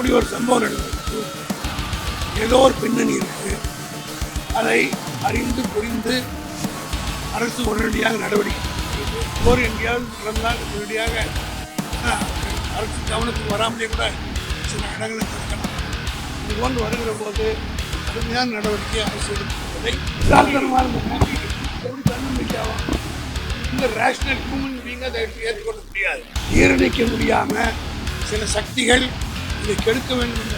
இப்படி ஒரு சம்பவம் நடந்தது. ஏதோ ஒரு பின்னணி இருக்கு. அதை அறிந்து புரிந்து அரசு உடனடியாக நடவடிக்கை ஒரு எங்கேயாவது நடந்தால் உடனடியாக அரசு கவனத்துக்கு வராமலே கூட சில இடங்களில் தடுக்கலாம். இது போன்று வருகிற போது கடுமையான நடவடிக்கை அரசு எடுப்பதை எப்படி தன்னம்பிக்கையாகும்? இந்த ரேஷனல் ஹியூமன் பீயிங் அதை ஏற்றுக்கொள்ள முடியாது. ஜீரணிக்க முடியாமல் சில சக்திகள் இதை கெடுக்க வேண்டும் என்ற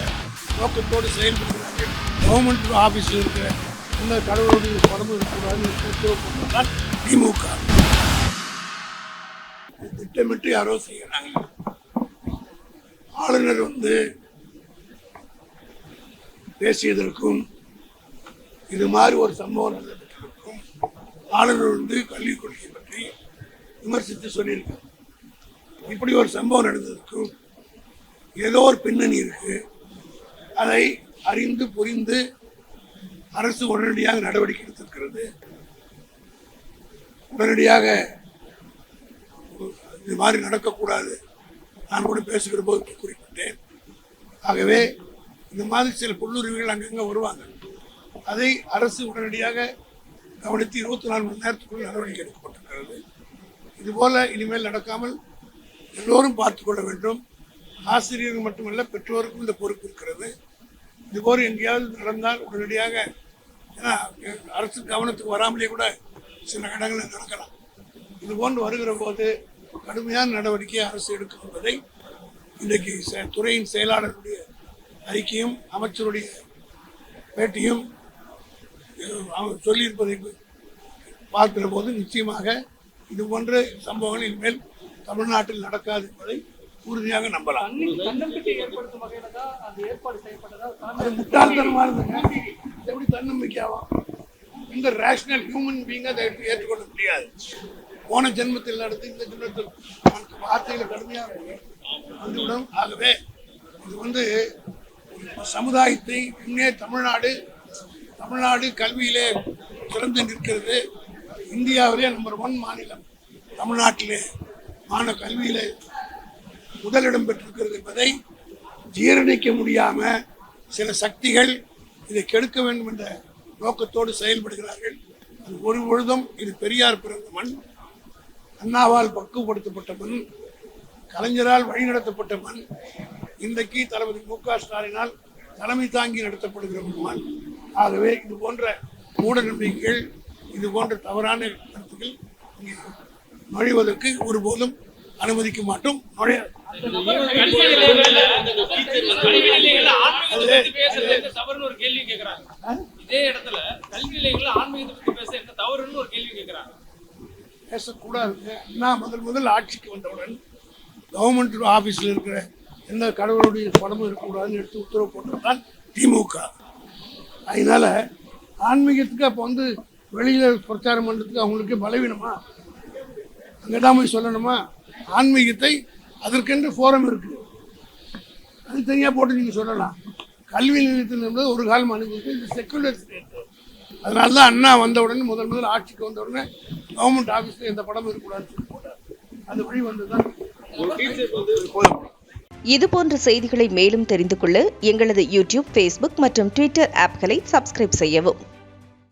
நோக்கத்தோடு செயல்படுகிறார்கள். கவர்மெண்ட் ஆஃபீஸில் இருக்கிற இந்த கடவுளுடைய படமும் இருக்கக்கூடாதுன்னு திமுக திட்டமிட்டு யாரோ செய்யறாங்க. ஆளுநர் பேசியதற்கும் இது மாதிரி ஒரு சம்பவம் நடந்ததற்கும் ஆளுநர் கல்விக் கொள்கை பற்றி விமர்சித்து சொல்லியிருக்காங்க. இப்படி ஒரு சம்பவம் நடந்ததற்கும் ஏதோ ஒரு பின்னணி இருக்கு. அதை அறிந்து புரிந்து அரசு உடனடியாக நடவடிக்கை எடுத்திருக்கிறது. உடனடியாக இது மாதிரி நடக்கக்கூடாது. நான் கூட பேசுகிற போது குறிப்பிட்டேன். ஆகவே இந்த மாதிரி சில புல்லுரிமைகள் அங்கங்கே வருவாங்க. அதை அரசு உடனடியாக கவனித்து 24 மணி நேரத்துக்குள் நடவடிக்கை எடுக்கப்பட்டிருக்கிறது. இதுபோல இனிமேல் நடக்காமல் எல்லோரும் பார்த்துக்கொள்ள வேண்டும். ஆசிரியர்கள் மட்டுமல்ல, பெற்றோருக்கும் இந்த பொறுப்பு இருக்கிறது. இதுபோல் எங்கேயாவது நடந்தால் உடனடியாக அரசு கவனத்துக்கு வராமலே கூட சில இடங்களில் நடக்கலாம். இது போன்று வருகிற போது கடுமையான நடவடிக்கை அரசு எடுக்கும் என்பதை இன்றைக்கு துறையின் செயலாளருடைய அறிக்கையும் அமைச்சருடைய பேட்டியும் சொல்லியிருப்பதை பார்க்கிற போது நிச்சயமாக இது போன்ற சம்பவங்கள் இனிமேல் தமிழ்நாட்டில் நடக்காது என்பதை உறுதியாக நம்பலாம். அது முட்டாள்தனமானதுங்க. எப்படி தன்னம்பிக்கையாகும்? இந்த ரேஷனல் ஹியூமன் பீயிங் அதை ஏற்றுக்கொள்ள முடியாது. போன ஜென்மத்தில் நடந்து இந்த ஜென்மத்தில் வார்த்தைகள் கடுமையாக வந்துவிடும். ஆகவே இது சமுதாயத்தை முன்னே தமிழ்நாடு கல்வியிலே சிறந்து நிற்கிறது. இந்தியாவிலே நம்பர் 1 மாநிலம் தமிழ்நாட்டிலே கல்வியிலே முதலிடம் பெற்றிருக்கிறது என்பதை ஜீரணிக்க முடியாம சில சக்திகள் இதை கெடுக்க வேண்டும் என்ற நோக்கத்தோடு செயல்படுகிறார்கள். அது ஒரு பொழுதும் இது பெரியார் பிறந்த மண், அண்ணாவால் பக்குவப்படுத்தப்பட்ட மண், கலைஞரால் வழிநடத்தப்பட்ட மண், இன்றைக்கு தளபதி மு.க. ஸ்டாலினால் தலைமை தாங்கி நடத்தப்படுகிற மண். ஆகவே இது போன்ற மூட நம்பிக்கைகள், இது போன்ற தவறான கருத்துக்கள் நுழைவதற்கு ஒருபோதும் அனுமதிக்க மாட்டோம். பேசக்கூடாது. நான் முதல் ஆட்சிக்கு வந்தவுடன் கவர்மெண்ட் ஆபீஸ்ல இருக்கிற எந்த கடவுளுடைய படமும் இருக்கக்கூடாதுன்னு எடுத்து உத்தரவு போட்டதுதான் திமுக. அதனால ஆன்மீகத்துக்கு அப்போ வெளியில பிரச்சாரம் பண்றதுக்கு அவங்களுக்கு பலவீனமா? அங்கதான் போய் சொல்லணுமா? ஆன்மீகத்தை அதற்கென்று ஃபோரம் இருக்கு, அது தனியாக போட்டு நீங்கள் சொல்லலாம். கல்வி நிலையத்தில் என்பது ஒரு காலம் அனுபவித்து இது செக்குலர் ஸ்டேட். அதனால தான் அண்ணா வந்தவுடனே முதல் ஆட்சிக்கு வந்தவுடனே கவர்மெண்ட் ஆஃபீஸில் எந்த படம் இருக்கக்கூடாதுன்னு சொல்லி போட்டார். அது வழி வந்துதான். இதுபோன்ற செய்திகளை மேலும் தெரிந்து கொள்ள எங்களது யூடியூப், ஃபேஸ்புக் மற்றும் ட்விட்டர் ஆப்களை சப்ஸ்கிரைப் செய்யவும்.